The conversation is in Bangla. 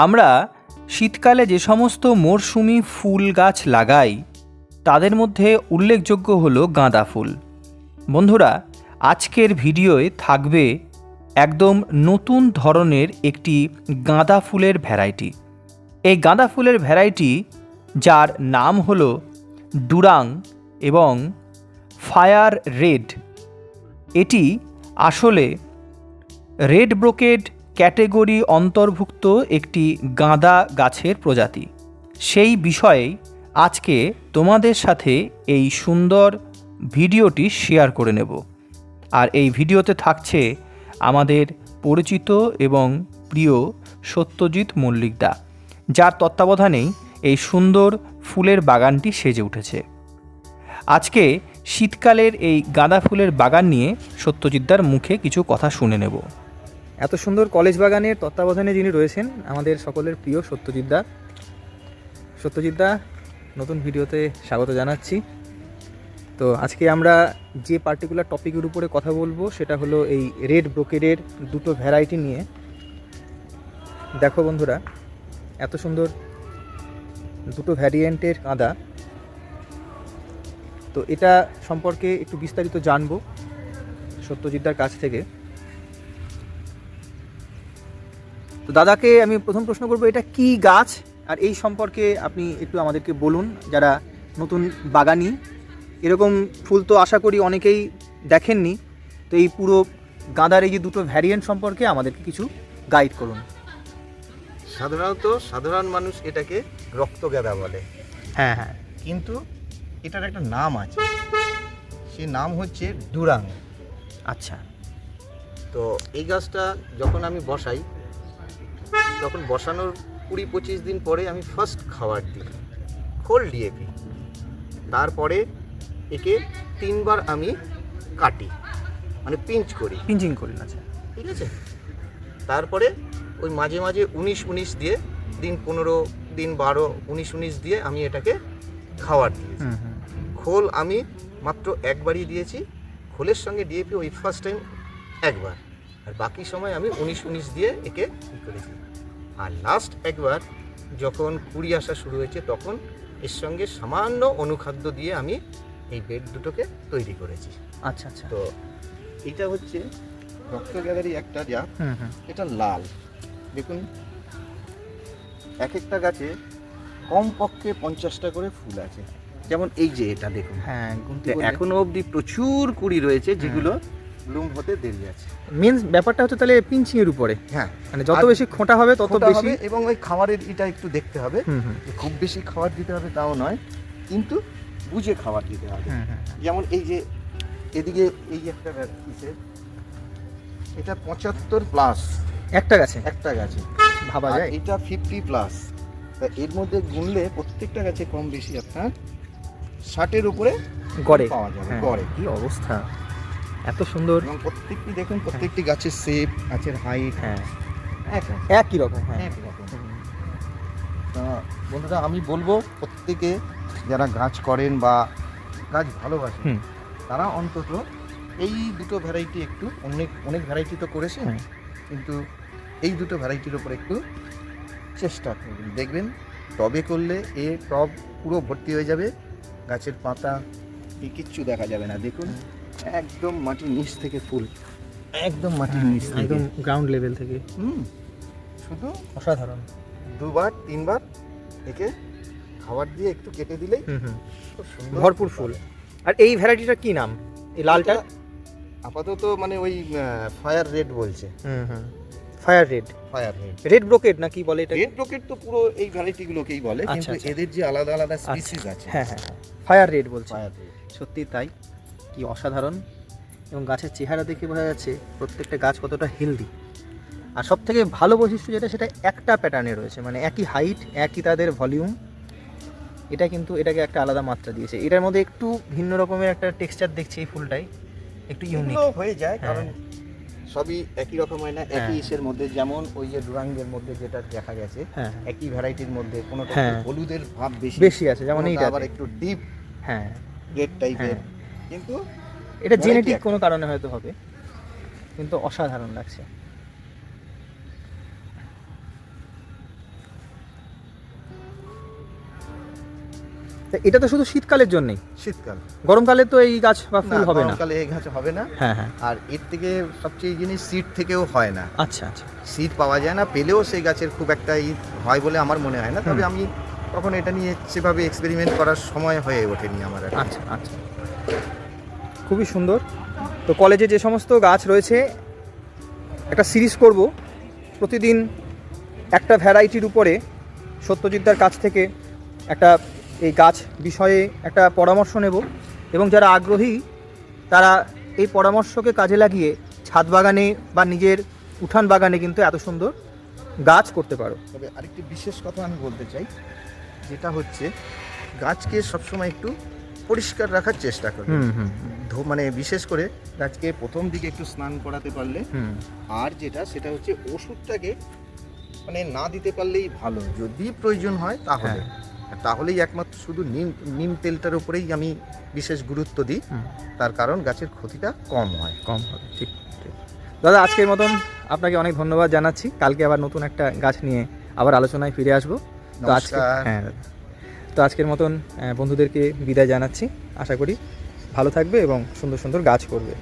আমরা শীতকালে যে সমস্ত মরশুমি ফুল গাছ লাগাই তাদের মধ্যে উল্লেখযোগ্য হলো গাঁদা ফুল। বন্ধুরা, আজকের ভিডিওয়ে থাকবে একদম নতুন ধরনের একটি গাঁদা ফুলের ভ্যারাইটি। এই গাঁদা ফুলের ভ্যারাইটি যার নাম হলো ডুরাং এবং ফায়ার রেড। এটি আসলে রেড ব্রোকেড ক্যাটেগরি অন্তর্ভুক্ত একটি গাঁদা গাছের প্রজাতি। সেই বিষয়ে আজকে তোমাদের সাথে এই সুন্দর ভিডিওটি শেয়ার করে নেব। আর এই ভিডিওতে থাকছে আমাদের পরিচিত এবং প্রিয় সত্যজিৎ মল্লিকদা, যার তত্ত্বাবধানেই এই সুন্দর ফুলের বাগানটি সেজে উঠেছে। আজকে শীতকালের এই গাঁদা ফুলের বাগান নিয়ে সত্যজিৎদার মুখে কিছু কথা শুনে নেব। এত সুন্দর কলেজ বাগানের তত্ত্বাবধানে যিনি রয়েছেন আমাদের সকলের প্রিয় সত্যজিৎদা। সত্যজিৎদা, নতুন ভিডিওতে স্বাগত জানাচ্ছি। তো আজকে আমরা যে পার্টিকুলার টপিকের উপরে কথা বলবো সেটা হলো এই রেড ব্রোকেডের দুটো ভ্যারাইটি নিয়ে। দেখো বন্ধুরা, এত সুন্দর দুটো ভ্যারিয়েন্টের গাঁদা। তো এটা সম্পর্কে একটু বিস্তারিত জানবো সত্যজিৎদার কাছ থেকে। তো দাদাকে আমি প্রথম প্রশ্ন করবো, এটা কি গাছ আর এই সম্পর্কে আপনি একটু আমাদেরকে বলুন, যারা নতুন বাগানি। এরকম ফুল তো আশা করি অনেকেই দেখেননি। তো এই পুরো গাঁদার এই যে দুটো ভ্যারিয়েন্ট সম্পর্কে আমাদেরকে কিছু গাইড করুন। সাধারণত সাধারণ মানুষ এটাকে রক্তগাঁদা বলে। হ্যাঁ হ্যাঁ, কিন্তু এটার একটা নাম আছে, সেই নাম হচ্ছে ডুরাং। আচ্ছা। তো এই গাছটা যখন আমি বসাই, তখন বসানোর 20-25 দিন পরে আমি ফার্স্ট খাবার দিই খোল ডিএপি। তারপরে একে 3 বার আমি কাটি, মানে পিঞ্চ করি, পিঞ্চিং করি। আচ্ছা, ঠিক আছে। তারপরে ওই মাঝে মাঝে 19-19 দিয়ে, দিন 15, দিন 12, 19-19 দিয়ে আমি এটাকে খাবার দিয়েছি। খোল আমি মাত্র একবারই দিয়েছি, খোলের সঙ্গে ডিএপি ওই ফার্স্ট টাইম একবার, আর বাকি সময় আমি 19-19 দিয়ে একে করেছি। আর লাস্ট একবার যখন কুড়ি আসা শুরু হয়েছে, তখন এর সঙ্গে সামান্য অনুখাদ্য দিয়ে আমি এই বেড দুটোকে তৈরি করেছি। আচ্ছা আচ্ছা। তো এটা হচ্ছে রক্তগাঁদারই একটা জাত। এটা লাল। দেখুন, এক একটা গাছে কমপক্ষে 50টা করে ফুল আছে। যেমন এই যে এটা দেখুন, হ্যাঁ, এখনো অবধি প্রচুর কুড়ি রয়েছে, যেগুলো ব্লুম হতে দেরি আছে। মেন ব্যাপারটা হচ্ছে তাহলে পিঞ্চিং এর উপরে। হ্যাঁ, মানে যত বেশি খোঁটা হবে তত বেশি। এবং ওই খাবারের এটা একটু দেখতে হবে, খুব বেশি খাবার দিতে হবে তাও নয়, কিন্তু বুঝে খাবার দিতে হবে। যেমন এই যে এদিকে এই একটা কিসের, এটা 75+। একটা গাছে ভাবা যায়। এটা 50+। তা এর মধ্যে গুনলে প্রত্যেকটা গাছে কম বেশি আপনার 60-এর উপরে গড়ে পাওয়া যাবে। গড়ে কি অবস্থা, এত সুন্দর। এবং প্রত্যেকটি দেখুন, প্রত্যেকটি গাছের শেপ, গাছের হাইট হ্যাঁ একই রকম। তা বন্ধুরা, আমি বলবো প্রত্যেকে যারা গাছ করেন বা গাছ ভালোবাসেন, তারা অন্তত এই দুটো ভ্যারাইটি একটু, অনেক ভ্যারাইটি তো করেছেন, কিন্তু এই দুটো ভ্যারাইটির ওপর একটু চেষ্টা করবেন। দেখবেন টবে করলে এ টব পুরো ভর্তি হয়ে যাবে, গাছের পাতা কিচ্ছু দেখা যাবে না। দেখুন, একদম মাটির নিচ থেকে ফুল, একদম মাটির নিচ থেকে, একদম গ্রাউন্ড লেভেল থেকে। শুধু অসাধারণ। 2-3 বার একে খাবার দিয়ে একটু কেটে দিলেই খুব সুন্দর ভরপুর ফুল। আর এই ভ্যারাইটিটার কি নাম, এই লালটা? আপাতত মানে ওই ফায়ার রেড বলছে। Fire red. রেড ব্রোকেড না কি বলে এটা? রেড ব্রোকেড তো পুরো এই ভ্যারাইটিগুলোকেই বলে, কিন্তু এদের যে আলাদা আলাদা স্পিসিস আছে। হ্যাঁ, ফায়ার রেড বলছে। ফায়ার রেড সত্যি তাই, কি অসাধারণ। এবং গাছের চেহারা দেখে বোঝা যাচ্ছে প্রত্যেকটা গাছ কতটা হেলদি। আর সব থেকে ভালো বৈশিষ্ট্য যেটা, সেটা একটা প্যাটার্নে রয়েছে, মানে একই হাইট, একই তাদের ভলিউম। এটা কিন্তু এটাকে একটা আলাদা মাত্রা দিয়েছে। এটার মধ্যে একটু ভিন্ন রকমের একটা টেক্সচার দেখছি এই ফুলটাই, একটু ইউনিক হয়ে যায়, কারণ সবই একই রকম হয় না। একই ইসের মধ্যে, যেমন ওই যে ডুরাঙ্গের মধ্যে যেটা দেখা গেছে, একই ভ্যারাইটির মধ্যে কোনোটা হলুদের ভাব বেশি আছে, যেমন এইটা আবার একটু ডিপ রেড টাইপের, কিন্তু এটা জেনেটিক কোনো কারণে হয়তো হবে, কিন্তু অসাধারণ লাগছে। তা এটা তো শুধু শীতকালের জন্যই, শীতকাল। গরমকালে তো এই গাছ বা ফুল হবে না। গরমকালে এই গাছ হবে না। হ্যাঁ হ্যাঁ। আর এর থেকে সবচেয়ে জিনিস সিড থেকেও হয় না। আচ্ছা আচ্ছা। সিড পাওয়া যায় না, পেলেও সেই গাছের খুব একটা হয় বলে আমার মনে হয় না। তবে আমি কখন এটা নিয়ে সেভাবে এক্সপেরিমেন্ট করার সময় হয়ে ওঠেনি আমার আর কি। আচ্ছা আচ্ছা, খুবই সুন্দর। তো কলেজে যে সমস্ত গাছ রয়েছে একটা সিরিজ করব, প্রতিদিন একটা ভ্যারাইটির উপরে সত্যজিৎদার কাছ থেকে একটা এই গাছ বিষয়ে একটা পরামর্শ নেব, এবং যারা আগ্রহী তারা এই পরামর্শকে কাজে লাগিয়ে ছাদ বাগানে বা নিজের উঠান বাগানে কিন্তু এত সুন্দর গাছ করতে পারো। তবে আরেকটি বিশেষ কথা আমি বলতে চাই, যেটা হচ্ছে গাছকে সবসময় একটু পরিষ্কার রাখার চেষ্টা করবে। মানে বিশেষ করে গাছকে প্রথম দিকে একটু স্নান করাতে পারলে, আর যেটা সেটা হচ্ছে ওষুধটাকে মানে না দিতে পারলেই ভালো, যদি প্রয়োজন হয় তাহলে। তাহলেই একমাত্র শুধু নিম তেলটার উপরেই আমি বিশেষ গুরুত্ব দিই, তার কারণ গাছের ক্ষতিটা কম হয়। ঠিক ঠিক। দাদা, আজকের মতন আপনাকে অনেক ধন্যবাদ জানাচ্ছি। কালকে আবার নতুন একটা গাছ নিয়ে আবার আলোচনায় ফিরে আসবো। তো আজকে তো আজকের মতন বন্ধুদেরকে বিদায় জানাচ্ছি। আশা করি ভালো থাকবে এবং সুন্দর সুন্দর গাছ করবে।